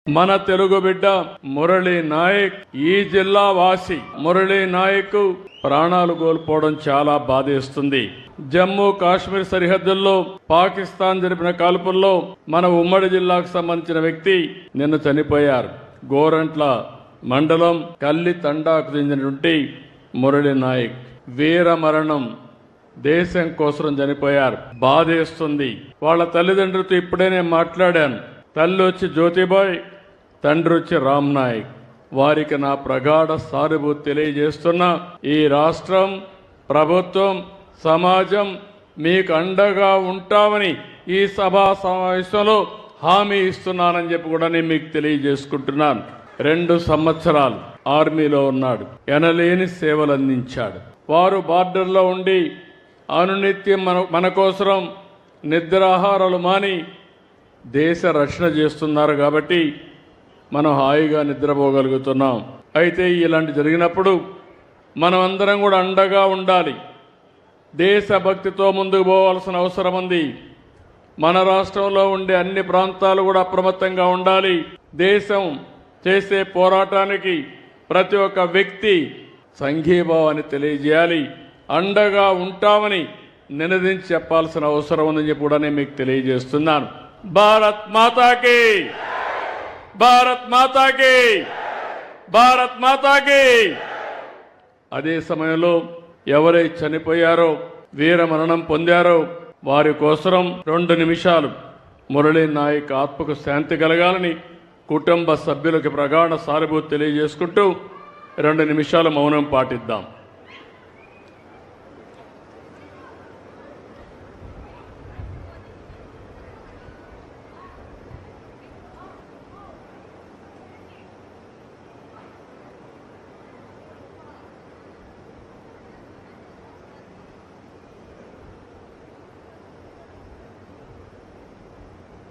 మన తెలుగు బిడ్డ మురళీ నాయక్ ఈ జిల్లా వాసి మురళీ నాయక్ ప్రాణాలు కోల్పోవడం చాలా బాధేస్తుంది. జమ్మూ కాశ్మీర్ సరిహద్దుల్లో పాకిస్తాన్ జరిపిన కాల్పుల్లో మన ఉమ్మడి జిల్లాకు సంబంధించిన వ్యక్తి నిన్న చనిపోయారు. గోరంట్ల మండలం కల్లి తండాకు చెందినటువంటి మురళీ నాయక్ వీర మరణం. దేశం కోసం చనిపోయారు. బాధేస్తుంది. వాళ్ళ తల్లిదండ్రులతో ఇప్పుడే నేను మాట్లాడాను. తల్లి వచ్చి జ్యోతిబాయ్, తండ్రి వచ్చి రామ్ నాయక్. వారికి నా ప్రగాఢ సానుభూతి తెలియజేస్తున్నా. ఈ రాష్ట్రం, ప్రభుత్వం, సమాజం మీకు అండగా ఉంటామని ఈ సభా సమావేశంలో హామీ ఇస్తున్నానని చెప్పి కూడా నేను మీకు తెలియజేసుకుంటున్నాను. 2 సంవత్సరాలు ఆర్మీలో ఉన్నాడు. ఎనలేని సేవలు అందించాడు. వారు బార్డర్లో ఉండి అనునిత్యం మన కోసం నిద్రాహారాలు మాని దేశ రక్షణ చేస్తున్నారు. కాబట్టి మనం హాయిగా నిద్రపోగలుగుతున్నాం. అయితే ఇలాంటి జరిగినప్పుడు మనం అందరం కూడా అండగా ఉండాలి. దేశభక్తితో ముందుకు పోవాల్సిన అవసరం ఉంది. మన రాష్ట్రంలో ఉండే అన్ని ప్రాంతాలు కూడా అప్రమత్తంగా ఉండాలి. దేశం చేసే పోరాటానికి ప్రతి ఒక్క వ్యక్తి సంఘీభావాన్ని తెలియజేయాలి. అండగా ఉంటామని నినదించి చెప్పాల్సిన అవసరం ఉందని చెప్పి కూడా నేను మీకు తెలియజేస్తున్నాను. భారత్ మాతాకి, భారత్ మాతాకి, భారత్ మాతాకి. అదే సమయంలో ఎవరైతే చనిపోయారో, వీర మరణం పొందారో వారి కోసం 2 నిమిషాలు మురళీ నాయక్ ఆత్మకు శాంతి కలగాలని కుటుంబ సభ్యులకు ప్రగాఢ సానుభూతి తెలియజేసుకుంటూ 2 నిమిషాలు మౌనం పాటిద్దాం.